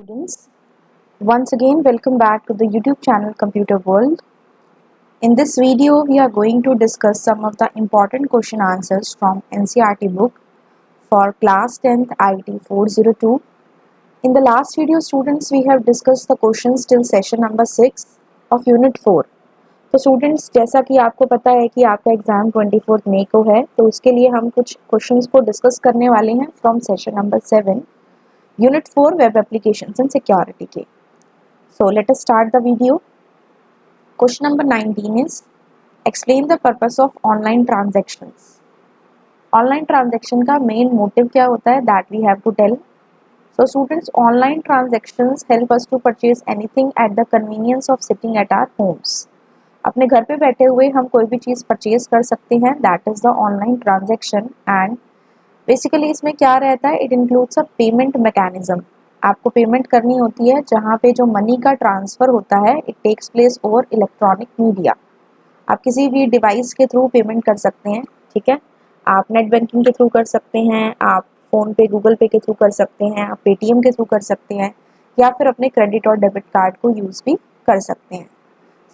students. Once again, welcome back to the YouTube channel Computer World. In this video, we are going to discuss some of the important question answers from NCERT book for class 10th IIT 402. In the last video, students, we have discussed the questions till session number 6 of Unit 4. तो students, जैसा कि आपको पता है कि आपका exam 24 मई को है, तो उसके लिए हम कुछ क्वेश्चंस को डिस्कस करने वाले हैं from session number 7 Unit 4 Web Applications and Security के. So let us start the video. Question number 19 is explain the purpose of online transactions. Online transaction का main motive क्या होता है that we have to tell. So students, online transactions help us to purchase anything at the convenience of sitting at our homes. अपने घर पे बैठे हुए हम कोई भी चीज़ परचेज कर सकते हैं, that is the online transaction. And basically इसमें क्या रहता है, it includes a payment mechanism. आपको पेमेंट करनी होती है जहाँ पे जो मनी का ट्रांसफ़र होता है it takes place over electronic media. आप किसी भी डिवाइस के थ्रू पेमेंट कर सकते हैं, ठीक है. आप नेट बैंकिंग के थ्रू कर सकते हैं, आप फ़ोन पे गूगल पे के थ्रू कर सकते हैं, आप पेटीएम के थ्रू कर सकते हैं, या फिर अपने क्रेडिट और डेबिट कार्ड को यूज़ भी कर सकते हैं.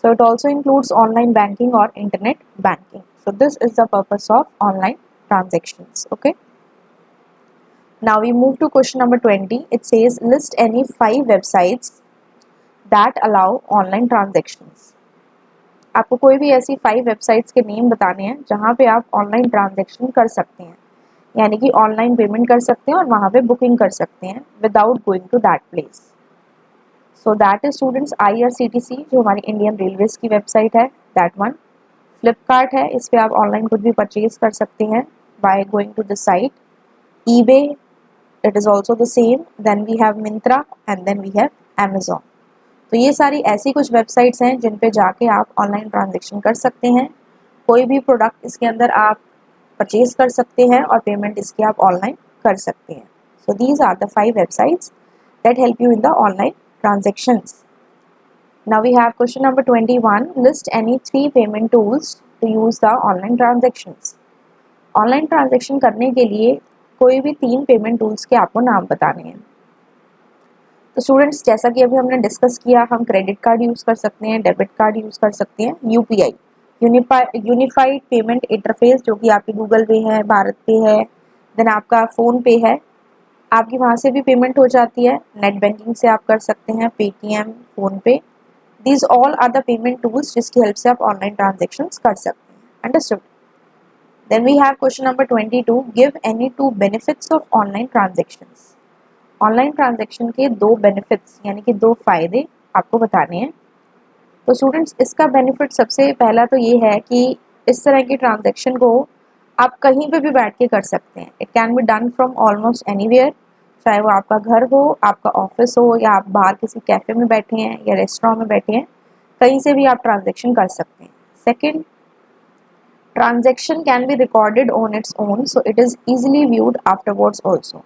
So it also includes online banking or internet banking. So this is the purpose of online transactions. Okay. Now we move to question number 20. It says list any 5 websites that allow online transactions. आपको कोई भी ऐसी 5 websites के name बताने हैं जहाँ पे आप ऑनलाइन ट्रांजेक्शन कर सकते हैं, यानी कि ऑनलाइन पेमेंट कर सकते हैं और वहाँ पे बुकिंग कर सकते हैं without going to that place. So that is students IRCTC, जो हमारी इंडियन रेलवेज की वेबसाइट है, दैट वन. फ्लिपकार्ट है, इस पर आप ऑनलाइन कुछ भी परचेज कर सकते हैं by going to the site. EBay, it is also the same. Then we have Myntra and then we have Amazon. तो ये सारी ऐसी कुछ वेबसाइट्स हैं जिन पे जाके आप ऑनलाइन ट्रांजेक्शन कर सकते हैं. कोई भी प्रोडक्ट इसके अंदर आप परचेज कर सकते हैं और पेमेंट इसकी आप ऑनलाइन कर सकते हैं. So these are the 5 websites that help you in the online transactions. Now we have question number 21. List any 3 payment tools to use the online transactions. Online transaction करने के लिए कोई भी 3 पेमेंट टूल्स के आपको नाम बताने हैं. तो स्टूडेंट्स, जैसा कि अभी हमने डिस्कस किया, हम क्रेडिट कार्ड यूज़ कर सकते हैं, डेबिट कार्ड यूज़ कर सकते हैं, UPI यूनिफाइड पेमेंट इंटरफेस, जो कि आपकी गूगल पे है, भारत पे है, देन आपका फ़ोन पे है, आपकी वहाँ से भी पेमेंट हो जाती है. नेट बैंकिंग से आप कर सकते हैं, Paytm, PhonePe. These all are the payment tools जिसकी हेल्प से आप ऑनलाइन ट्रांजेक्शन्स कर सकते हैं. Understood. Then we have question number 22. Give any 2 benefits of online transactions. Online transaction के 2 बेनिफिट्स यानी कि 2 फ़ायदे आपको बताने हैं. तो स्टूडेंट्स, इसका बेनिफिट सबसे पहला तो ये है कि इस तरह की ट्रांजेक्शन को आप कहीं पे भी बैठ के कर सकते हैं. It can be done from almost anywhere, चाहे वो आपका घर हो, आपका ऑफिस हो, या आप बाहर किसी कैफ़े में बैठे हैं या रेस्टोरेंट में बैठे हैं, कहीं से भी आप ट्रांजेक्शन कर सकते हैं. Second, transaction can be recorded on its own, so it is easily viewed afterwards also.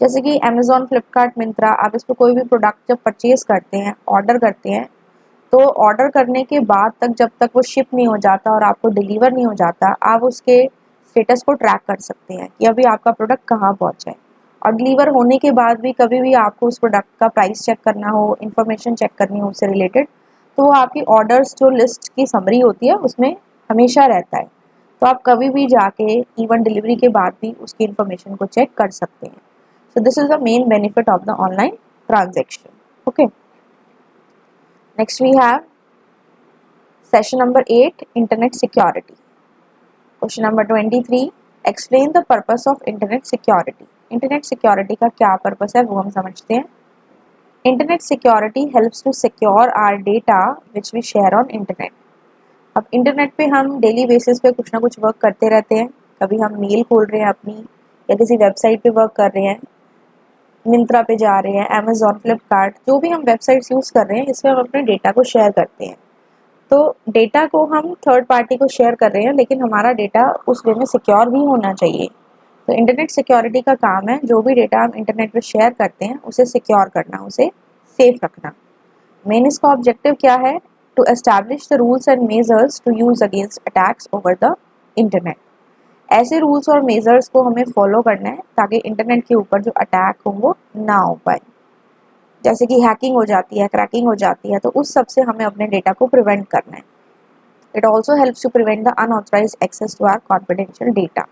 जैसे कि अमेजोन, फ्लिपकार्ट, मिंत्रा, आप इस पर कोई भी प्रोडक्ट जब परचेज करते हैं, ऑर्डर करते हैं, तो ऑर्डर करने के बाद तक, जब तक वो शिप नहीं हो जाता और आपको डिलीवर नहीं हो जाता, आप उसके स्टेटस को ट्रैक कर सकते हैं कि अभी आपका प्रोडक्ट कहाँ पहुँचा है. और डिलीवर होने के बाद भी कभी भी आपको उस प्रोडक्ट का प्राइस चेक करना हो, इन्फॉर्मेशन चेक करनी हो उससे रिलेटेड, तो वो आपकी ऑर्डर्स जो लिस्ट की समरी होती है उसमें हमेशा रहता है. तो आप कभी भी जाके इवन डिलीवरी के बाद भी उसकी इन्फॉर्मेशन को चेक कर सकते हैं. So this is the main benefit of the online transaction. Okay. Next we have session number 8, internet security. Question number 23. Explain the purpose of internet security. Internet security का क्या पर्पस है वो हम समझते हैं. Internet security helps to secure our data which we share on internet. अब internet पे हम डेली बेसिस पे कुछ ना कुछ वर्क करते रहते हैं. कभी हम मेल खोल रहे हैं अपनी, या किसी वेबसाइट पे वर्क कर रहे हैं, मिंत्रा पे जा रहे हैं, अमेजोन, फ्लिपकार्ट, जो भी हम वेबसाइट्स यूज़ कर रहे हैं, इसमें हम अपने डेटा को शेयर करते हैं. तो डेटा को हम थर्ड पार्टी को शेयर कर रहे हैं, लेकिन हमारा डेटा उस वे में सिक्योर भी होना चाहिए. तो इंटरनेट सिक्योरिटी का काम है जो भी डेटा हम इंटरनेट पे शेयर करते हैं उसे सिक्योर करना, उसे सेफ रखना. मेन इसका ऑब्जेक्टिव क्या है? To establish the rules and measures to use against attacks over the internet. ऐसे रूल्स और मेजर्स को हमें फॉलो करना है ताकि इंटरनेट के ऊपर जो अटैक हो वो ना हो पाए. जैसे कि हैकिंग हो जाती है, क्रैकिंग हो जाती है, तो उस सब से हमें अपने डेटा को प्रिवेंट करना है। It also helps to prevent the unauthorised access to our confidential data.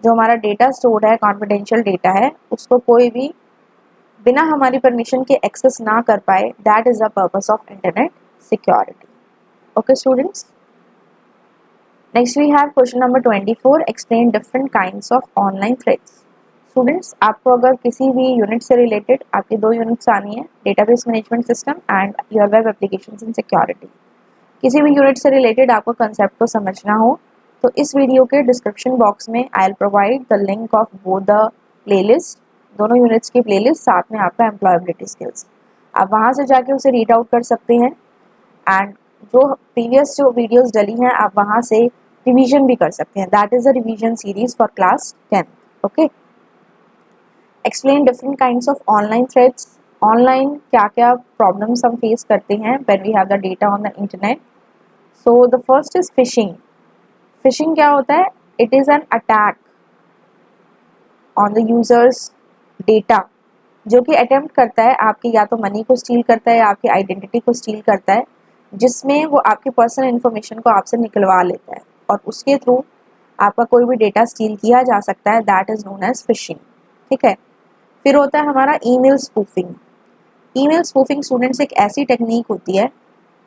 जो हमारा डेटा स्टोर है, कॉन्फिडेंशियल डेटा है, उसको कोई भी बिना हमारी परमिशन के एक्सेस ना कर पाए। That is the purpose of internet security. Okay students, next we have question number 24, explain different kinds of online threats. Students, आपको अगर किसी भी यूनिट से रिलेटेड आपकी 2 यूनिट्स आनी है, database management system and your web applications in security. किसी भी यूनिट से रिलेटेड आपको कंसेप्ट को समझना हो तो इस वीडियो के डिस्क्रिप्शन बॉक्स में I will provide the link of both the playlist, दोनों यूनिट्स की प्लेलिस्ट, साथ में आपका एम्प्लॉयबिलिटी स्किल्स। आप वहाँ से जाके उसे रीड आउट कर सकते हैं एंड जो प्रीवियस जो वीडियोस डली हैं आप वहाँ से रिवीजन भी कर सकते हैं। That is a revision series for class 10। Okay, explain different kinds of online threats. Online क्या क्या प्रॉब्लम्स हम फेस करते हैं when we have the data on the internet. So the first is phishing. Phishing क्या होता है? It is an attack on the users data, जो कि अटेम्प्ट करता है आपकी या तो मनी को स्टील करता है या आपकी आइडेंटिटी को स्टील करता है, जिसमें वो आपकी पर्सनल इन्फॉर्मेशन को आपसे निकलवा लेता है और उसके थ्रू आपका कोई भी डेटा स्टील किया जा सकता है। That is known as phishing. ठीक है, फिर होता है हमारा email spoofing. Email spoofing students एक ऐसी टेक्निक होती है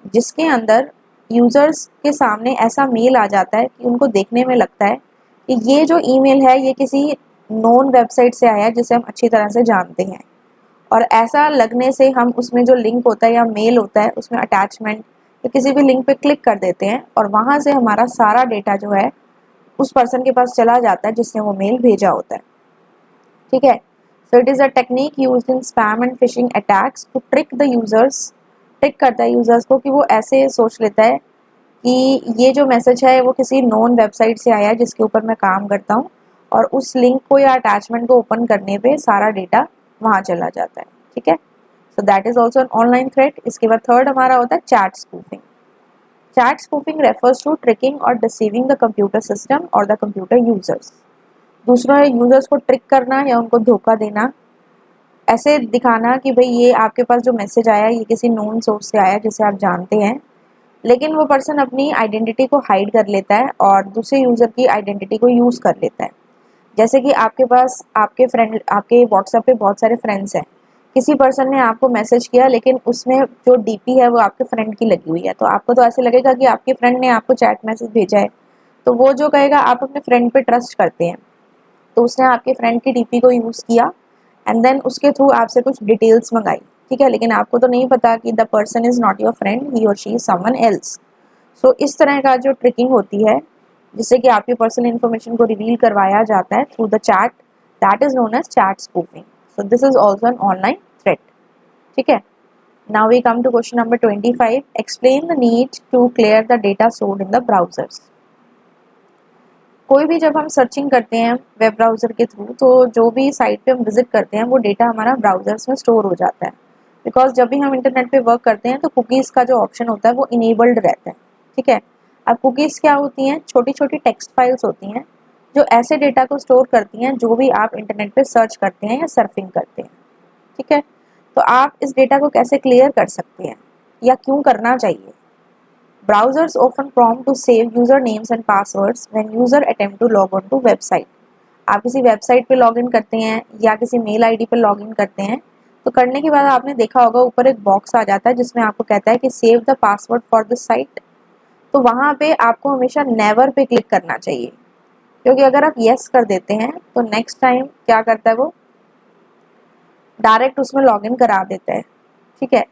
जिसके अंदर यूज़र्स के सामने ऐसा मेल आ जाता है कि उनको देखने में लगता है कि ये जो ईमेल है ये किसी नोन वेबसाइट से आया है जिसे हम अच्छी तरह से जानते हैं, और ऐसा लगने से हम उसमें जो लिंक होता है या मेल होता है उसमें अटैचमेंट या किसी भी लिंक पे क्लिक कर देते हैं और वहाँ से हमारा सारा डेटा जो है उस पर्सन के पास चला जाता है जिसने वो मेल भेजा होता है। ठीक है, so it is a technique used in spam and phishing attacks to trick the users. Trick करता है यूजर्स को कि वो ऐसे सोच लेता है कि ये जो मैसेज है वो किसी नोन वेबसाइट से आया है जिसके ऊपर मैं काम करता हूँ, और उस लिंक को या अटैचमेंट को ओपन करने पे सारा डेटा वहाँ चला जाता है। ठीक है, so that is also an online threat. इसके बाद थर्ड हमारा होता है chat spoofing. Chat spoofing refers to tricking और डिसीविंग द कंप्यूटर सिस्टम और द कंप्यूटर यूजर्स। दूसरों यूजर्स को ट्रिक करना या उनको धोखा देना, ऐसे दिखाना कि भाई ये आपके पास जो मैसेज आया ये किसी नोन सोर्स से आया जिसे आप जानते हैं, लेकिन वो पर्सन अपनी आइडेंटिटी को हाइड कर लेता है और दूसरे यूज़र की आइडेंटिटी को यूज़ कर लेता है। जैसे कि आपके पास आपके फ्रेंड, आपके व्हाट्सएप पे बहुत सारे फ्रेंड्स हैं, किसी पर्सन ने आपको मैसेज किया लेकिन उसमें जो डीपी है वो आपके फ्रेंड की लगी हुई है, तो आपको तो ऐसे लगेगा कि आपके फ्रेंड ने आपको चैट मैसेज भेजा है, तो वो जो कहेगा आप अपने फ्रेंड पे ट्रस्ट करते हैं, तो उसने आपके फ्रेंड की डीपी को यूज़ किया एंड देन उसके थ्रू आपसे कुछ डिटेल्स मंगाई। ठीक है, लेकिन आपको तो नहीं पता कि the person is not your friend, he और she is someone else. So इस तरह का जो ट्रिकिंग होती है जिससे कि आपकी पर्सनल इन्फॉर्मेशन को रिवील करवाया जाता है through the chat, that is known as chat spoofing. So this is also an online threat. ठीक है, now we come to question number 25, explain the need to clear the data stored in the browsers. कोई भी जब हम searching करते हैं web browser के through, तो जो भी साइट पे हम विजिट करते हैं वो डेटा हमारा ब्राउजर्स में स्टोर हो जाता है, बिकॉज जब भी हम इंटरनेट पे वर्क करते हैं तो कुकीज़ का जो ऑप्शन होता है वो इनेबल्ड रहता है। ठीक है, अब कुकीज़ क्या होती हैं? छोटी छोटी टेक्स्ट फाइल्स होती हैं जो ऐसे डेटा को स्टोर करती हैं जो भी आप इंटरनेट पे सर्च करते हैं या सर्फिंग करते हैं। ठीक है, तो आप इस डेटा को कैसे क्लियर कर सकते हैं या क्यों करना चाहिए? Browsers often prompt to save user names and passwords when user attempt to log on to website. आप किसी वेबसाइट पे लॉगिन करते हैं या किसी मेल आईडी पे लॉगिन करते हैं, तो करने के बाद आपने देखा होगा ऊपर एक बॉक्स आ जाता है जिसमें आपको कहता है कि save the password for this site. तो वहाँ पे आपको हमेशा नेवर पे क्लिक करना चाहिए, क्योंकि अगर आप येस कर देते हैं तो नेक्स्ट टाइम क्या करता है वो डायरेक्ट उसमें लॉगिन करा देता है। ठीक है,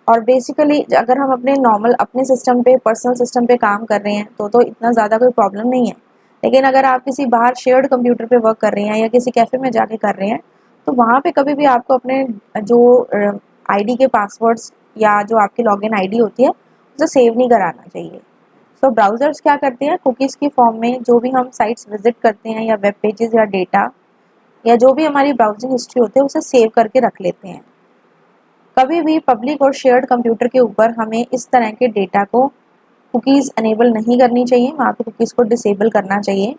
और बेसिकली अगर हम अपने नॉर्मल अपने सिस्टम पे, पर्सनल सिस्टम पे काम कर रहे हैं तो इतना ज़्यादा कोई प्रॉब्लम नहीं है, लेकिन अगर आप किसी बाहर शेयर्ड कंप्यूटर पे वर्क कर रहे हैं या किसी कैफ़े में जाके कर रहे हैं तो वहाँ पे कभी भी आपको अपने जो आईडी के पासवर्ड्स या जो आपकी लॉगिन आईडी होती है उसे सेव नहीं कराना चाहिए। सो ब्राउज़र्स क्या करते हैं, कुकीज़ की फॉर्म में जो भी हम साइट्स विजिट करते हैं या वेब पेजेस या डेटा या जो भी हमारी ब्राउजिंग हिस्ट्री होती है उसे सेव करके रख लेते हैं। कभी भी पब्लिक और शेयर्ड कंप्यूटर के ऊपर हमें इस तरह के डेटा को कुकीज़ अनेबल नहीं करनी चाहिए, वहाँ पे कुकीज़ को डिसेबल करना चाहिए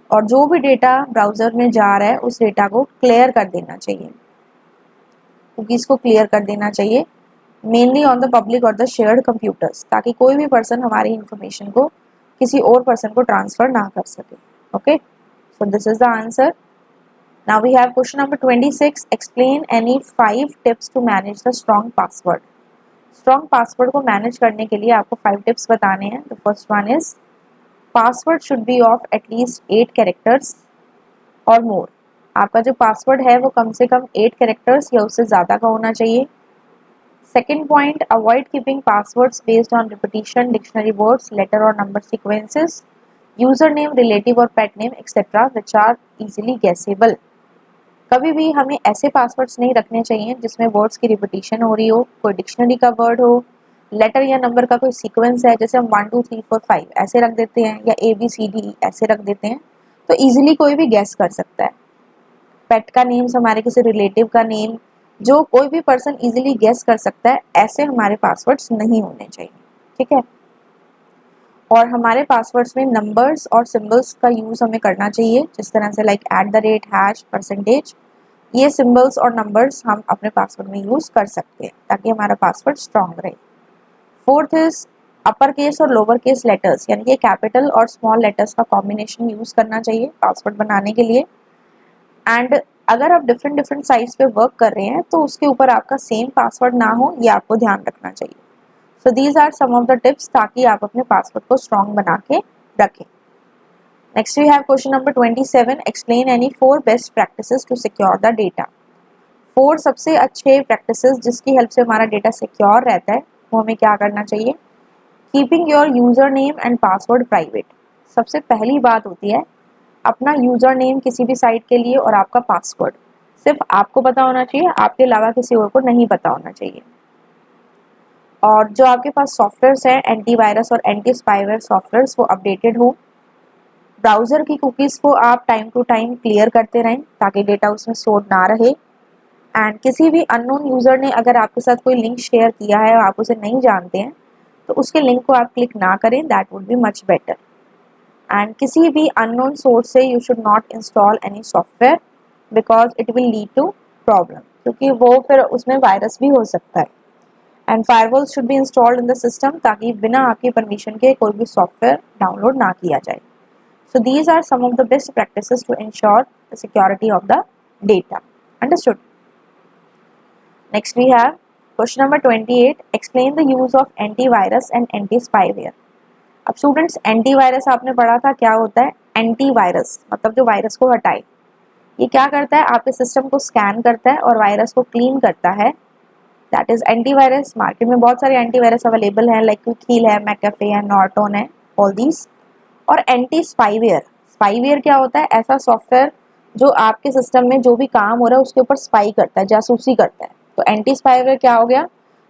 और जो भी डेटा ब्राउज़र में जा रहा है उस डेटा को क्लियर कर देना चाहिए। कुकीज़ को क्लियर कर देना चाहिए, मेनली ऑन द पब्लिक और द शेयर्ड कंप्यूटर्स, ताकि कोई भी पर्सन हमारी इंफॉर्मेशन को किसी और पर्सन को ट्रांसफ़र ना कर सके। Okay, so this is the answer. Now we have question number 26, explain any 5 tips to manage the strong password. Strong password को मैनेज करने के लिए आपको 5 टिप्स बताने हैं। The first one is password should be of at least 8 characters और more. आपका जो पासवर्ड है वो कम से कम 8 कैरेक्टर्स या उससे ज़्यादा का होना चाहिए। Second point, avoid keeping passwords based on repetition, dictionary words, letter और number sequences, user name, relative और pet name etcetera which are easily guessable. कभी भी हमें ऐसे पासवर्ड्स नहीं रखने चाहिए जिसमें वर्ड्स की रिपीटिशन हो रही हो, कोई डिक्शनरी का वर्ड हो, लेटर या नंबर का कोई सीक्वेंस है, जैसे हम 1 2 3 4 5 ऐसे रख देते हैं या ABCD ऐसे रख देते हैं, तो इजीली कोई भी गेस कर सकता है। पेट का नेम्स, हमारे किसी रिलेटिव का नेम, जो कोई भी पर्सन इजीली गेस कर सकता है, ऐसे हमारे पासवर्ड्स नहीं होने चाहिए। ठीक है, और हमारे पासवर्ड्स में नंबर्स और सिंबल्स का यूज़ हमें करना चाहिए, जिस तरह से लाइक @ हैश, परसेंटेज, ये सिंबल्स और नंबर्स हम अपने पासवर्ड में यूज़ कर सकते हैं ताकि हमारा पासवर्ड स्ट्रॉन्ग रहे। फोर्थ इज अपर केस और लोअर केस लेटर्स, यानी कि कैपिटल और स्मॉल लेटर्स का कॉम्बिनेशन यूज़ करना चाहिए पासवर्ड बनाने के लिए। एंड अगर आप डिफरेंट साइट्स पे वर्क कर रहे हैं तो उसके ऊपर आपका सेम पासवर्ड ना हो, ये आपको ध्यान रखना चाहिए। So these are some of the tips ताकि आप अपने पासवर्ड को स्ट्रॉन्ग बना के रखें। Next we have question number 27, explain any 4 best practices to secure the data. 4 सबसे अच्छे प्रैक्टिसेस जिसकी हेल्प से हमारा डेटा सिक्योर रहता है, वो हमें क्या करना चाहिए। Keeping your user name and password private. सबसे पहली बात होती है अपना यूज़र नेम किसी भी साइट के लिए और आपका पासवर्ड सिर्फ आपको पता होना चाहिए, आपके अलावा किसी और को नहीं पता होना चाहिए। और जो आपके पास सॉफ्टवेयर्स हैं, एंटीवायरस और एंटी स्पाईवेयर सॉफ्टवेयर्स, वो अपडेटेड हो। ब्राउज़र की कुकीज़ को आप टाइम टू टाइम क्लियर करते रहें ताकि डेटा उसमें स्टोर ना रहे। एंड किसी भी अननोन यूज़र ने अगर आपके साथ कोई लिंक शेयर किया है और आप उसे नहीं जानते हैं, तो उसके लिंक को आप क्लिक ना करें, that would be much better. And किसी भी अननोन सोर्स से you should not install any software because it will lead to problem, क्योंकि वो फिर उसमें वायरस भी हो सकता है। And firewall should be installed in the system ताकि बिना आपकी परमिशन के कोई भी सॉफ्टवेयर डाउनलोड ना किया जाए। So these are some of the best practices to ensure the security of the data. Understood. Next we have question number 28, explain the use of antivirus and anti spyware. अब students, antivirus आपने पढ़ा था, क्या होता है। Antivirus मतलब जो virus को हटाए। ये क्या करता है, आपके सिस्टम को स्कैन करता है और वायरस को क्लीन करता है, दैट इज एंटीवायरस। मार्केट में बहुत सारे एंटीवायरस अवेलेबल हैं, लाइक क्विकहील है, मैकेफे है, नॉर्टन है, ऑल दीज। और एंटी स्पाईवेयर, स्पाईवेयर क्या होता है, ऐसा सॉफ्टवेयर जो आपके सिस्टम में जो भी काम हो रहा है उसके ऊपर स्पाई करता है, जासूसी करता है। तो एंटी स्पाईवेयर क्या हो गया,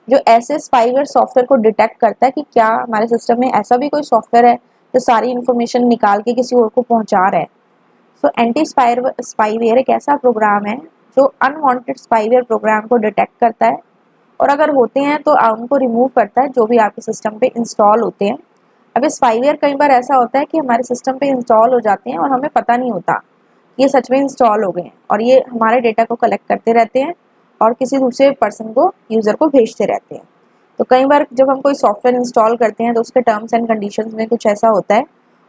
जो ऐसे स्पाईवेयर सॉफ्टवेयर को डिटेक्ट करता है कि क्या हमारे सिस्टम में ऐसा भी कोई सॉफ्टवेयर है जो सारी इन्फॉर्मेशन निकाल के किसी और को पहुंचा रहा है। सो एंटी स्पाईवेयर एक ऐसा प्रोग्राम है जो अनवांटेड स्पाईवेयर प्रोग्राम को डिटेक्ट करता है और अगर होते हैं तो उनको रिमूव करता है जो भी आपके सिस्टम पे इंस्टॉल होते हैं। अब स्पाईवेयर कई बार ऐसा होता है कि हमारे सिस्टम पे इंस्टॉल हो जाते हैं और हमें पता नहीं होता ये सच में इंस्टॉल हो गए हैं, और ये हमारे डेटा को कलेक्ट करते रहते हैं और किसी दूसरे पर्सन को, यूज़र को भेजते रहते हैं। तो कई बार जब हम कोई सॉफ्टवेयर इंस्टॉल करते हैं तो उसके टर्म्स एंड कंडीशंस में कुछ ऐसा होता है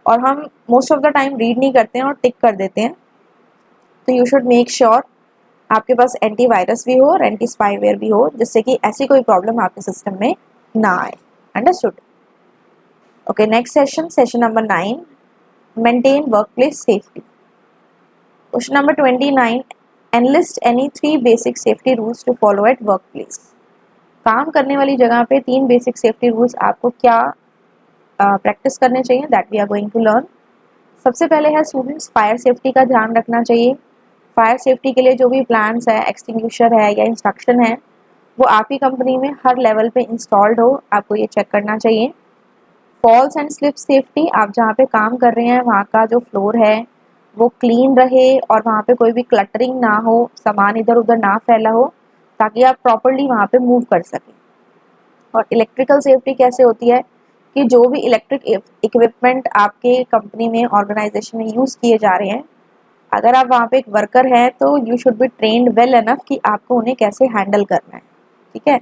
और हम most of the time read नहीं करते हैं और टिक कर देते हैं। तो यू शुड मेक श्योर आपके पास एंटीवायरस भी हो और एंटी स्पाईवेयर भी हो, जिससे कि ऐसी कोई प्रॉब्लम आपके सिस्टम में ना आए। Understood. Okay, next session number 9, maintain workplace safety. Question number 29, enlist any 3 basic safety rules to follow at workplace. काम करने वाली जगह पे 3 बेसिक सेफ्टी रूल्स आपको क्या प्रैक्टिस करने चाहिए, that we are going to learn. सबसे पहले है स्टूडेंट्स, फायर सेफ्टी का ध्यान रखना चाहिए। फायर सेफ्टी के लिए जो भी प्लान्स है, एक्सटिंग्विशर है या इंस्ट्रक्शन है, वो आपकी कंपनी में हर लेवल पे इंस्टॉल्ड हो, आपको ये चेक करना चाहिए। फॉल्स एंड स्लिप सेफ्टी, आप जहाँ पे काम कर रहे हैं वहाँ का जो फ्लोर है वो क्लीन रहे और वहाँ पे कोई भी क्लटरिंग ना हो, सामान इधर उधर ना फैला हो, ताकि आप प्रॉपरली वहाँ पे मूव कर सकें। और इलेक्ट्रिकल सेफ्टी कैसे होती है कि जो भी इलेक्ट्रिक इक्विपमेंट आपके कंपनी में, ऑर्गेनाइजेशन में यूज़ किए जा रहे हैं, अगर आप वहाँ पे एक वर्कर हैं तो you should be trained well enough कि आपको उन्हें कैसे हैंडल करना है, ठीक है।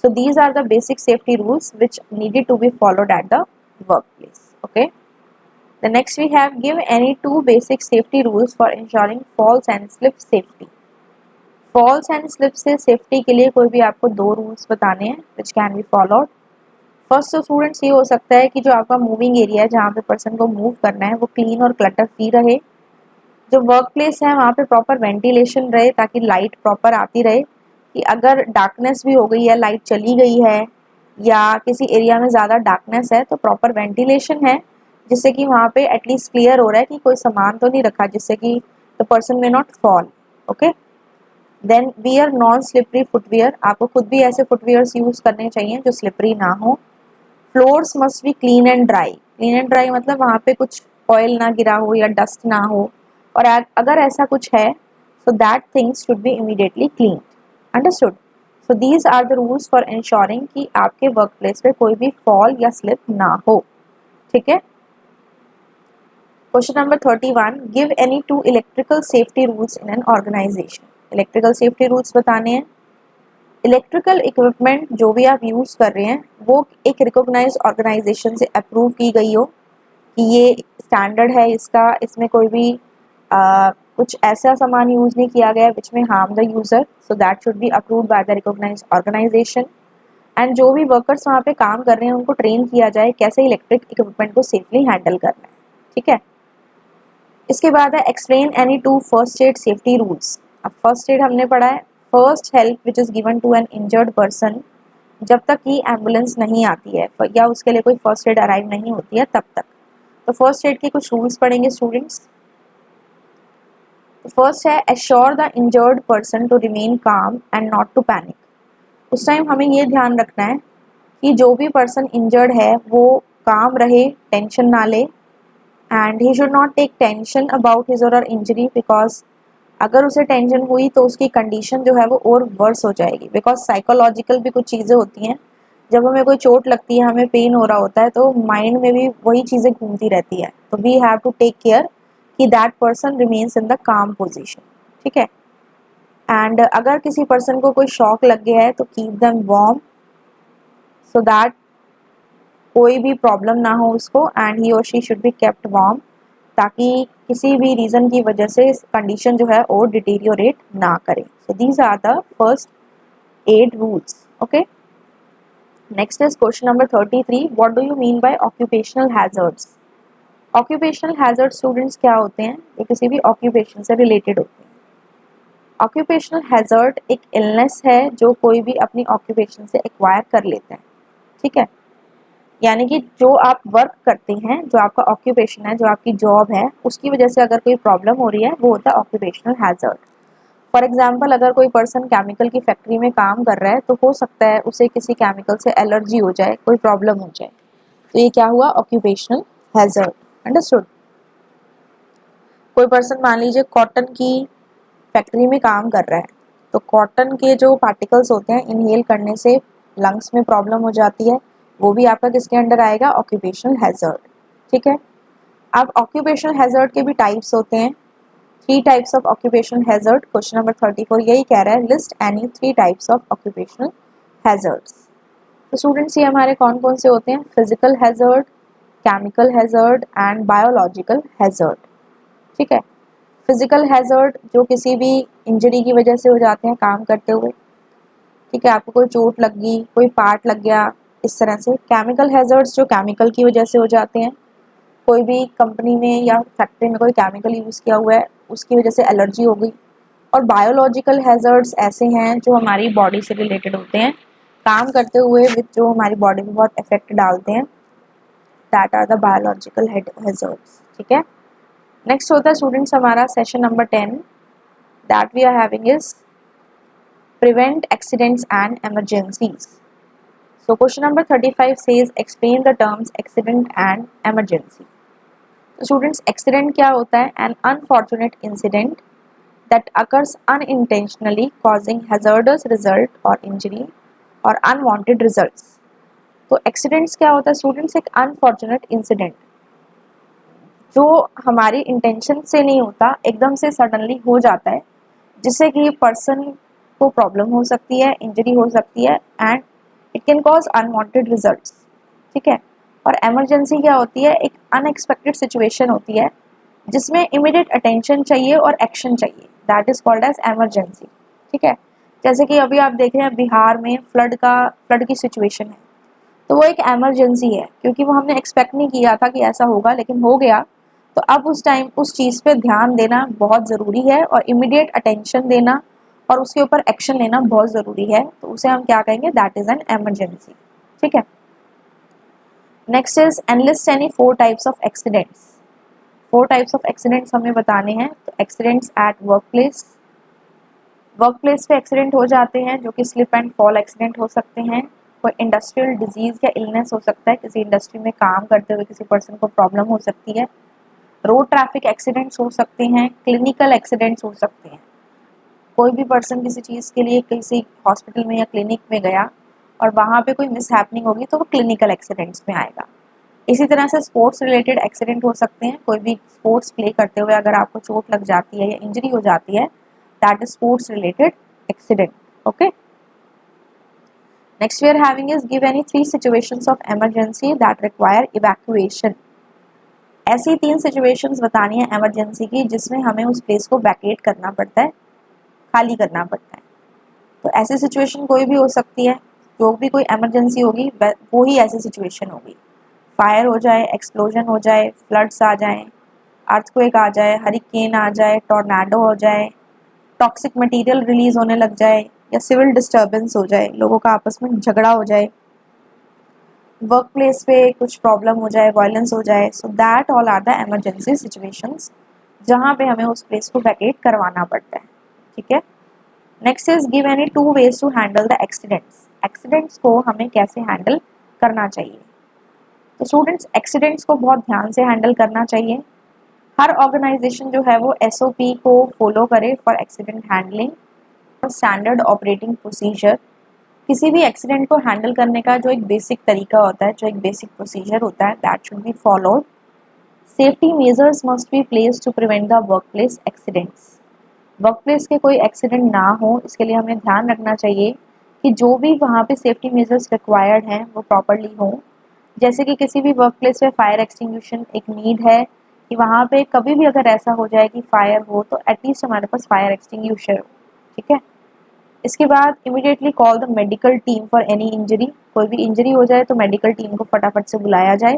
So these are the basic safety rules which needed to be followed at the work place, okay. The next we have give any two basic safety rules for ensuring falls and slip safety. Falls and slip से safety के लिए कोई भी आपको दो rules बताने हैं which can be followed. First तो स्टूडेंट्स ये हो सकता है कि जो आपका मूविंग एरिया है जहाँ पे पर्सन को मूव करना है वो क्लीन और क्लटर फ्री रहे, जो वर्क प्लेस है वहाँ पे प्रॉपर वेंटिलेशन रहे ताकि लाइट प्रॉपर आती रहे, कि अगर डार्कनेस भी हो गई है, लाइट चली गई है या किसी एरिया में ज़्यादा डार्कनेस है तो प्रॉपर वेंटिलेशन है जिससे कि वहाँ पे एटलीस्ट क्लियर हो रहा है कि कोई सामान तो नहीं रखा जिससे कि the person may not fall, okay. Then wear non slippery footwear, आपको खुद भी ऐसे फुटवियर्स यूज़ करने चाहिए जो स्लिपरी ना हो। Floors must be clean and dry, clean and dry मतलब वहाँ पे कुछ ऑयल ना गिरा हो या डस्ट ना हो, और अगर ऐसा कुछ है so that things should be immediately clean, understood. So these are the rules for ensuring कि आपके वर्क प्लेस पे कोई भी फॉल या स्लिप ना हो, ठीक है। Question number 31, give any two electrical safety rules in an organisation. Electrical safety rules बताने हैं। इलेक्ट्रिकल इक्विपमेंट जो भी आप यूज़ कर रहे हैं वो एक रिकॉग्नाइज ऑर्गेनाइजेशन से अप्रूव की गई हो कि ये स्टैंडर्ड है इसका, इसमें कोई भी कुछ ऐसा सामान यूज़ नहीं किया गया विच में harm the user, so that should be approved by the recognise organisation. And जो भी वर्कर्स वहाँ पे काम कर रहे हैं उनको ट्रेन किया जाए कैसे इलेक्ट्रिक इक्विपमेंट को सेफली हैंडल करना है, ठीक है। इसके बाद है explain any two first aid safety rules. अब फर्स्ट एड हमने पढ़ा है, first help which is given to an injured person, जब तक कि एम्बुलेंस नहीं आती है या उसके लिए कोई फर्स्ट एड अराइव नहीं होती है तब तक। तो फर्स्ट एड के कुछ रूल्स पढ़ेंगे स्टूडेंट्स। फर्स्ट है assure the injured person to remain calm and not to panic. उस टाइम हमें ये ध्यान रखना है कि जो भी पर्सन इंजर्ड है वो काम रहे, टेंशन ना ले, and he should not take tension about his और हर इंजरी, बिकॉज अगर उसे टेंशन हुई तो उसकी कंडीशन जो है वो और वर्स हो जाएगी, बिकॉज साइकोलॉजिकल भी कुछ चीज़ें होती हैं। जब हमें कोई चोट लगती है, हमें पेन हो रहा होता है तो माइंड में भी वही चीज़ें घूमती रहती है, तो we have to take care कि that person remains in the calm position, ठीक है। एंड अगर किसी पर्सन को कोई शॉक लग गया है तो keep them warm so that कोई भी प्रॉब्लम ना हो उसको, एंड ही और she should be kept warm ताकि किसी भी रीज़न की वजह से कंडीशन जो है और डिटीरियोरेट ना करे। So these are the first aid rules, okay. Next is question number 33, what do you mean by occupational hazards. Occupational hazard students क्या होते हैं, ये किसी भी ऑक्यूपेशन से रिलेटेड होते हैं। ऑक्यूपेशनल हैजर्ड एक इलनेस है जो कोई भी अपनी ऑक्यूपेशन से एक्वायर कर लेता है, ठीक है। यानी कि जो आप वर्क करते हैं, जो आपका ऑक्यूपेशन है, जो आपकी जॉब है, उसकी वजह से अगर कोई प्रॉब्लम हो रही है वो होता है ऑक्यूपेशनल हैजर्ड। फॉर एग्जांपल अगर कोई पर्सन केमिकल की फैक्ट्री में काम कर रहा है तो हो सकता है उसे किसी केमिकल से एलर्जी हो जाए, कोई प्रॉब्लम हो जाए, तो ये क्या हुआ ऑक्यूपेशनल हैजर्ड, अंडरस्टूड। कोई पर्सन मान लीजिए कॉटन की फैक्ट्री में काम कर रहा है तो कॉटन के जो पार्टिकल्स होते हैं इनहेल करने से लंग्स में प्रॉब्लम हो जाती है, वो भी आपका किसके अंडर आएगा, ऑक्यूपेशनल हैजर्ड, ठीक है। अब ऑक्यूपेशनल हैजर्ड के भी टाइप्स होते हैं, 3 types of occupational hazard. Question number 34 यही कह रहा है, list any 3 types of occupational hazards. तो स्टूडेंट्स ये हमारे कौन कौन से होते हैं, physical hazard, chemical hazard and biological hazard, ठीक है। फिजिकल हैजर्ड जो किसी भी इंजरी की वजह से हो जाते हैं काम करते हुए, ठीक है, आपको कोई चोट लग गई, कोई पार्ट लग गया, इस तरह से। केमिकल हैजर्ड्स जो केमिकल की वजह से हो जाते हैं, कोई भी कंपनी में या फैक्ट्री में कोई केमिकल यूज़ किया हुआ है उसकी वजह से एलर्जी हो गई। और बायोलॉजिकल हैजर्ड्स ऐसे हैं जो हमारी बॉडी से रिलेटेड होते हैं, काम करते हुए विद जो हमारी बॉडी में बहुत इफेक्ट डालते हैं, that are the biological hazards, ठीक है। नेक्स्ट होता है स्टूडेंट्स हमारा session number 10, that we are having is prevent accidents and emergencies. So question number 35 says explain the terms accident and emergency. So students, accident क्या होता है, an unfortunate incident that occurs unintentionally causing hazardous result or injury or unwanted results. तो accidents क्या होता है students, एक unfortunate incident जो हमारी इंटेंशन से नहीं होता, एकदम से सडनली हो जाता है, जिससे कि पर्सन को प्रॉब्लम हो सकती है, इंजरी हो सकती है and it can cause unwanted results. ठीक है। और इमरजेंसी क्या होती है? एक अनएक्सपेक्टेड सिचुएशन होती है जिसमें इमीडिएट अटेंशन चाहिए और एक्शन चाहिए, that is called as emergency. ठीक है। जैसे कि अभी आप देख रहे हैं बिहार में फ्लड की सिचुएशन है, तो वो एक इमरजेंसी है, क्योंकि वो हमने एक्सपेक्ट नहीं किया था कि ऐसा होगा, लेकिन हो गया। तो अब उस टाइम उस चीज़ पे ध्यान देना बहुत ज़रूरी है और इमीडिएट अटेंशन देना और उसके ऊपर एक्शन लेना बहुत ज़रूरी है, तो उसे हम क्या कहेंगे? That is an emergency. ठीक है। Next is enlist any 4 types of accidents. 4 types of accidents हमें बताने हैं। तो एक्सीडेंट्स एट वर्क प्लेस पे एक्सीडेंट हो जाते हैं, जो कि स्लिप एंड फॉल एक्सीडेंट हो सकते हैं। कोई इंडस्ट्रियल डिजीज़ या इलनेस हो सकता है, किसी इंडस्ट्री में काम करते हुए किसी पर्सन को प्रॉब्लम हो सकती है। रोड ट्रैफिक एक्सीडेंट्स हो सकते हैं, क्लिनिकल एक्सीडेंट्स हो सकते हैं। कोई भी पर्सन किसी चीज़ के लिए किसी हॉस्पिटल में या क्लिनिक में गया और वहाँ पे कोई मिसहैपनिंग होगी तो वो क्लिनिकल एक्सीडेंट्स में आएगा। इसी तरह से स्पोर्ट्स रिलेटेड एक्सीडेंट हो सकते हैं। कोई भी स्पोर्ट्स प्ले करते हुए अगर आपको चोट लग जाती है या इंजरी हो जाती है, that is sports related accident. Okay. Next we are having is give any 3 situations of emergency that require evacuation. ऐसी 3 सिचुएशंस बतानी है इमरजेंसी की जिसमें हमें उस प्लेस को वैकेट करना पड़ता है, खाली करना पड़ता है। तो ऐसी सिचुएशन कोई भी हो सकती है, जो भी कोई इमरजेंसी होगी वो ही ऐसी सिचुएशन होगी। फायर हो जाए, एक्सप्लोजन हो जाए, फ्लड्स आ जाएं, अर्थक्वेक आ जाए, हरिकेन आ जाए, टॉर्नेडो हो जाए, टॉक्सिक मटेरियल रिलीज होने लग जाए, या सिविल डिस्टर्बेंस हो जाए, लोगों का आपस में झगड़ा हो जाए, वर्क प्लेस पे कुछ प्रॉब्लम हो जाए, वायलेंस हो जाए। So that all are the emergency situations जहाँ पे हमें उस प्लेस को वैकेट करवाना पड़ता है। ठीक है। Next is give any 2 ways to handle the accidents. Accidents को हमें कैसे हैंडल करना चाहिए? तो स्टूडेंट्स, एक्सीडेंट्स को बहुत ध्यान से हैंडल करना चाहिए। हर ऑर्गेनाइजेशन जो है वो SOP को फॉलो करे फॉर एक्सीडेंट हैंडलिंग और स्टैंडर्ड ऑपरेटिंग प्रोसीजर। किसी भी एक्सीडेंट को हैंडल करने का जो एक बेसिक तरीका होता है, जो एक बेसिक प्रोसीजर होता है, that should be followed. Safety measures must be place to prevent the work place accidents. Work place के कोई एक्सीडेंट ना हो, इसके लिए हमें ध्यान रखना चाहिए कि जो भी वहाँ पे सेफ्टी मेजर्स रिक्वायर्ड हैं वो प्रॉपरली हों। जैसे कि किसी भी वर्क प्लेस पे फायर एक्सटिंग्विशन एक नीड है कि वहाँ पे कभी भी अगर ऐसा हो जाए कि फायर हो तो एटलीस्ट हमारे पास फायर एक्सटिंग्विशर हो। ठीक है। इसके बाद immediately call the medical team for any injury. कोई भी इंजरी हो जाए तो मेडिकल टीम को फटाफट से बुलाया जाए।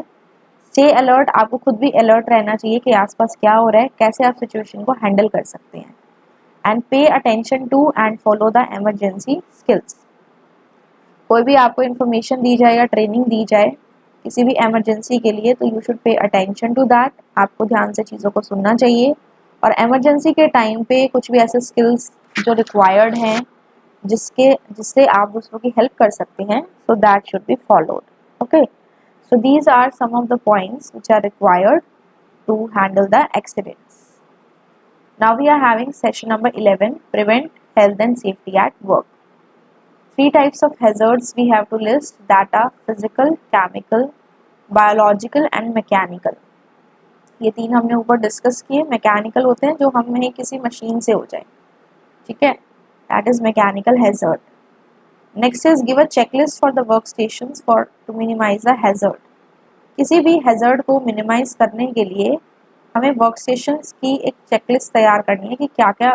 स्टे अलर्ट, आपको खुद भी अलर्ट रहना चाहिए कि आसपास क्या हो रहा है, कैसे आप सिचुएशन को हैंडल कर सकते हैं। And pay attention to and follow the emergency skills. कोई भी आपको इन्फॉर्मेशन दी जाए या ट्रेनिंग दी जाए किसी भी इमरजेंसी के लिए, तो you should pay attention to that. आपको ध्यान से चीज़ों को सुनना चाहिए और इमरजेंसी के टाइम पे कुछ भी ऐसे स्किल्स जो रिक्वायर्ड हैं जिससे आप दूसरों की हेल्प कर सकते हैं, so that should be followed. Okay. So these are some of the points which are required to handle the accidents. Now we are having session number 11, prevent health and safety at work. 3 types of hazards we have to list, that are physical, chemical, biological and mechanical. ये 3 हमने ऊपर discuss किए। Mechanical होते हैं जो हमें किसी machine से हो जाए। ठीक है, that is mechanical hazard. Next is give a checklist for the work stations for to minimise the hazard. किसी भी हैजर्ड को मिनिमाइज करने के लिए हमें वर्क स्टेशंस की एक चेकलिस्ट तैयार करनी है कि क्या क्या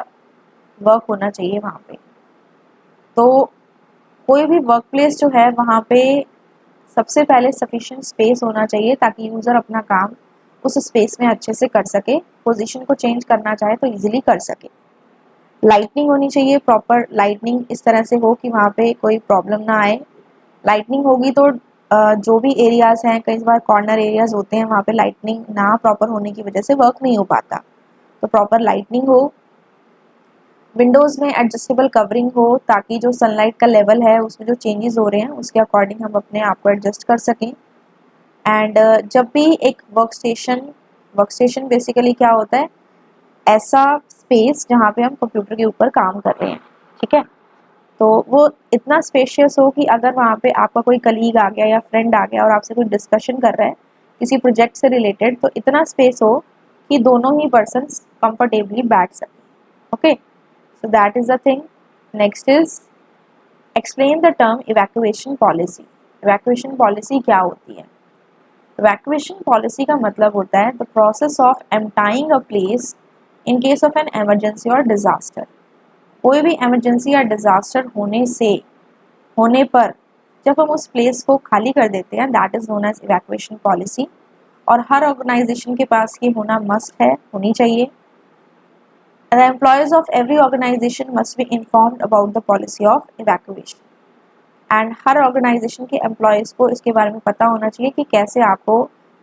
वर्क होना चाहिए वहाँ पे। तो कोई भी वर्क प्लेस जो है वहाँ पे सबसे पहले सफिशिएंट स्पेस होना चाहिए ताकि यूज़र अपना काम उस स्पेस में अच्छे से कर सके, पोजीशन को चेंज करना चाहे तो इजीली कर सके। लाइटनिंग होनी चाहिए, प्रॉपर लाइटनिंग इस तरह से हो कि वहाँ पे कोई प्रॉब्लम ना आए। लाइटनिंग होगी तो जो भी एरियाज़ हैं, कई बार कॉर्नर एरियाज़ होते हैं, वहाँ पे लाइटनिंग ना प्रॉपर होने की वजह से वर्क नहीं हो पाता, तो प्रॉपर लाइटनिंग हो। विंडोज़ में एडजस्टेबल कवरिंग हो ताकि जो सनलाइट का लेवल है उसमें जो चेंजेस हो रहे हैं उसके अकॉर्डिंग हम अपने आप को एडजस्ट कर सकें। एंड जब भी एक वर्क स्टेशन बेसिकली क्या होता है, ऐसा स्पेस जहाँ पे हम कंप्यूटर के ऊपर काम कर रहे हैं। ठीक है, तो वो इतना स्पेशियस हो कि अगर वहाँ पे आपका कोई कलीग आ गया या फ्रेंड आ गया और आपसे कोई डिस्कशन कर रहा है किसी प्रोजेक्ट से रिलेटेड, तो इतना स्पेस हो कि दोनों ही पर्सन कंफर्टेबली बैठ सकें। Okay, so that is the thing. Next is explain the term evacuation policy. Evacuation policy क्या होती है? इवैक्यूएशन पॉलिसी का मतलब होता है the process of emptying a place in case of an emergency or disaster. कोई भी इमरजेंसी या डिजास्टर होने पर जब हम उस प्लेस को खाली कर देते हैं, that is known as evacuation policy. और हर ऑर्गेनाइजेशन के पास ये होना मस्ट है, होनी चाहिए। The employees of every organisation must be informed about the policy of evacuation. And हर ऑर्गेनाइजेशन के एम्प्लॉयज को इसके बारे में पता होना चाहिए कि कैसे आपको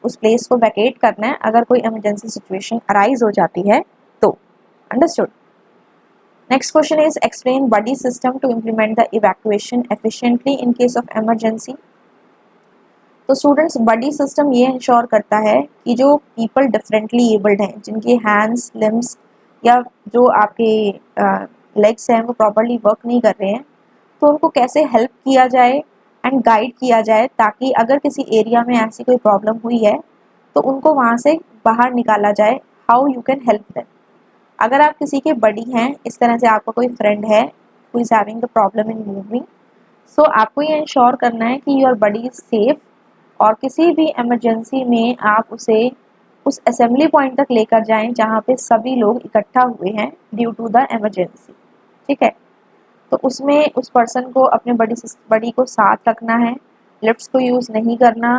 उस प्लेस को वैकेट करना है अगर कोई इमरजेंसी सिचुएशन अराइज हो जाती है तो। Understood. Next question is explain buddy system to implement the evacuation efficiently in case of emergency. तो स्टूडेंट्स, बडी सिस्टम ये इंश्योर करता है कि जो पीपल डिफरेंटली एबल्ड हैं, जिनके हैंड्स, लिम्स या जो आपके लेग्स हैं वो प्रॉपरली वर्क नहीं कर रहे हैं, तो उनको कैसे हेल्प किया जाए एंड गाइड किया जाए, ताकि अगर किसी एरिया में ऐसी कोई प्रॉब्लम हुई है तो उनको वहाँ से बाहर निकाला जाए। How you can help them. अगर आप किसी के बडी हैं, इस तरह से आपका कोई फ्रेंड है who is having the problem in moving, so आपको ये इंश्योर करना है कि योर बडी इज़ सेफ, और किसी भी इमरजेंसी में आप उसे उस असेंबली पॉइंट तक लेकर जाएं जहाँ पे सभी लोग इकट्ठा हुए हैं ड्यू टू द इमरजेंसी। ठीक है, तो उसमें उस पर्सन को अपने बडी को साथ रखना है, लिफ्ट्स को यूज़ नहीं करना,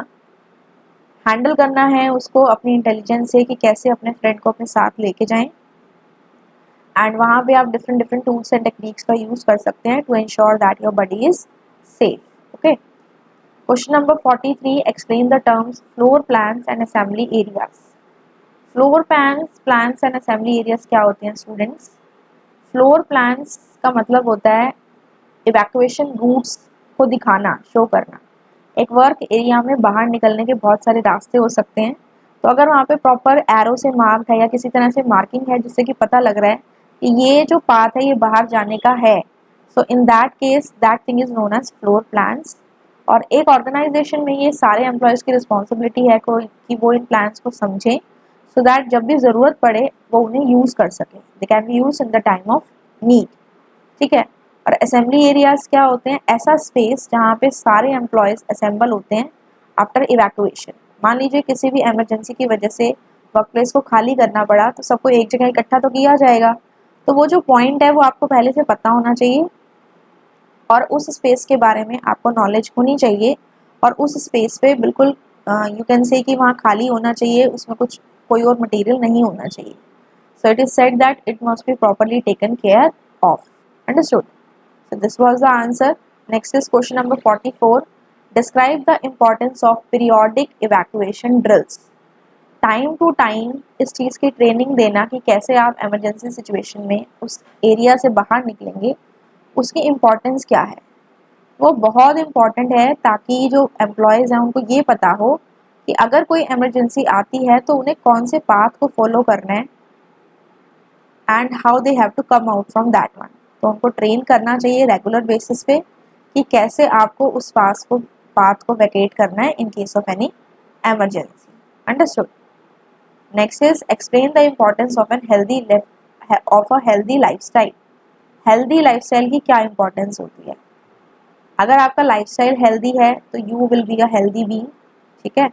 हैंडल करना है उसको अपनी इंटेलिजेंस से कि कैसे अपने फ्रेंड को अपने साथ लेके जाएं। एंड वहाँ पे आप different different tools and techniques का यूज़ कर सकते हैं to ensure that your buddy is safe. Okay, question number 43, explain the terms floor plans and assembly areas. Floor plans and assembly areas क्या होते हैं स्टूडेंट्स? फ्लोर प्लान्स का मतलब होता है इवैक्यूएशन रूट्स को दिखाना, शो करना। एक वर्क एरिया में बाहर निकलने के बहुत सारे रास्ते हो सकते हैं, तो अगर वहाँ पे प्रॉपर एरो से मार्क है या किसी तरह से मार्किंग है जिससे कि पता लग रहा है कि ये जो पाथ है ये बाहर जाने का है, so in that case that thing is known as floor plans. और एक ऑर्गेनाइजेशन में ये सारे एम्प्लॉयज़ की रिस्पॉन्सिबिलिटी है कि वो इन प्लान्स को समझें, सो दैट जब भी ज़रूरत पड़े वो उन्हें यूज़ कर सकें, they can be use in the time of need. ठीक है, और असेंबली एरियाज क्या होते हैं? ऐसा स्पेस जहाँ पे सारे एम्प्लॉयज़ असेंबल होते हैं आफ्टर इवैक्यूएशन। मान लीजिए किसी भी इमरजेंसी की वजह से वर्क प्लेस को खाली करना पड़ा, तो सबको एक जगह इकट्ठा तो किया जाएगा, तो वो जो पॉइंट है वो आपको पहले से पता होना चाहिए और उस स्पेस के बारे में आपको नॉलेज होनी चाहिए, और उस स्पेस पे बिल्कुल यू कैन से कि वहाँ खाली होना चाहिए, उसमें कोई और मटेरियल नहीं होना चाहिए। So it is said that it must be properly taken care of. Understood? So this was the answer. Next is question number 44. Describe the importance of periodic evacuation drills. Time to time इस चीज़ की training देना कि कैसे आप emergency situation में उस area से बाहर निकलेंगे, उसकी इम्पोर्टेंस क्या है। वो बहुत इम्पॉर्टेंट है ताकि जो एम्प्लॉयज़ हैं उनको ये पता हो कि अगर कोई इमरजेंसी आती है तो उन्हें कौन से पाथ को फॉलो करना है and how they have to come out from that one. तो उनको ट्रेन करना चाहिए रेगुलर बेसिस पे कि कैसे आपको उस पाथ को वैकेट करना है इन case of any emergency. Understood? Next is explain the importance of a healthy lifestyle. Healthy lifestyle की क्या इंपॉर्टेंस होती है? अगर आपका लाइफस्टाइल हेल्दी है तो you will be a healthy being. ठीक है,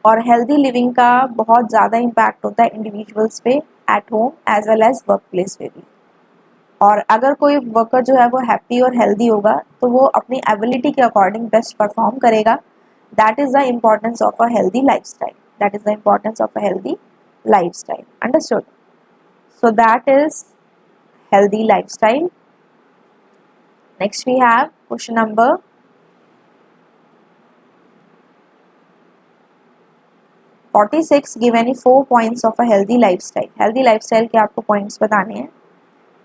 और हेल्दी लिविंग का बहुत ज़्यादा इम्पैक्ट होता है इंडिविजुअल्स पे at home as well as work place पे भी। और अगर कोई वर्कर जो है वो हैप्पी और हेल्दी होगा तो वो अपनी एबिलिटी के अकॉर्डिंग बेस्ट परफॉर्म करेगा। That is the importance of a healthy lifestyle. That is the importance of a healthy lifestyle. Understood? So that is healthy lifestyle. Next we have question number 46. Give any 4 points of a healthy lifestyle. Healthy lifestyle के आपको points बताने हैं।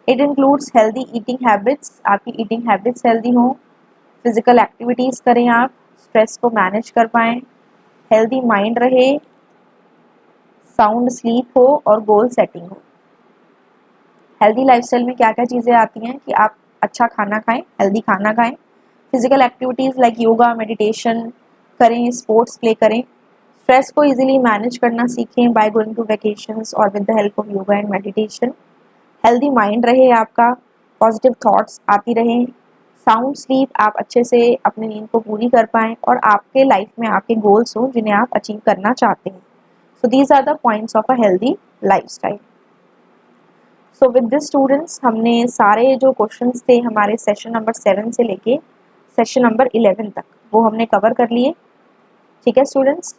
It includes healthy eating habits. आपकी eating habits healthy हो, physical activities करें आप, stress को manage कर पाएँ, healthy mind रहे, sound sleep हो और goal setting हो। हेल्दी लाइफस्टाइल में क्या क्या चीज़ें आती हैं कि आप अच्छा खाना खाएं, हेल्दी खाना खाएं, physical activities like yoga, meditation करें, स्पोर्ट्स प्ले करें, स्ट्रेस को इजीली मैनेज करना सीखें बाय गोइंग टू वैकेशंस और with the help of yoga and meditation. Healthy mind रहे आपका, पॉजिटिव थॉट्स आती रहें, साउंड स्लीप, आप अच्छे से अपनी नींद को पूरी कर पाएँ और आपके लाइफ में आपके गोल्स हों जिन्हें आप अचीव करना चाहते हैं। So these are the points of a healthy lifestyle. So with this students, हमने सारे जो क्वेश्चंस थे हमारे सेशन नंबर 7 से लेके सेशन नंबर 11 तक वो हमने कवर कर लिए। ठीक है स्टूडेंट्स,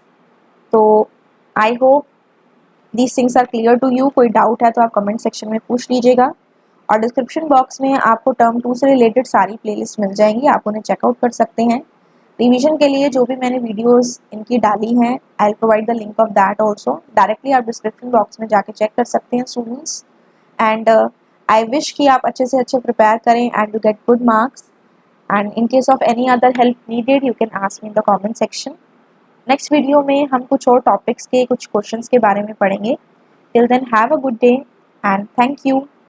तो I hope these things are clear to you. कोई डाउट है तो आप कमेंट सेक्शन में पूछ लीजिएगा और डिस्क्रिप्शन बॉक्स में आपको टर्म 2 से रिलेटेड सारी प्लेलिस्ट मिल जाएंगी, आप उन्हें चेकआउट कर सकते हैं। रिवीजन के लिए जो भी मैंने वीडियोस इनकी डाली हैं, I will provide the link of that also. Directly आप डिस्क्रिप्शन बॉक्स में जाके चेक कर सकते हैं स्टूडेंट्स। एंड आई विश कि आप अच्छे से अच्छे प्रिपेयर करें and to get good marks. And in case of any other help needed you can ask me in the comment section. Next video में हम कुछ और टॉपिक्स के कुछ क्वेश्चंस के बारे में पढ़ेंगे। Till then have a good day and thank you.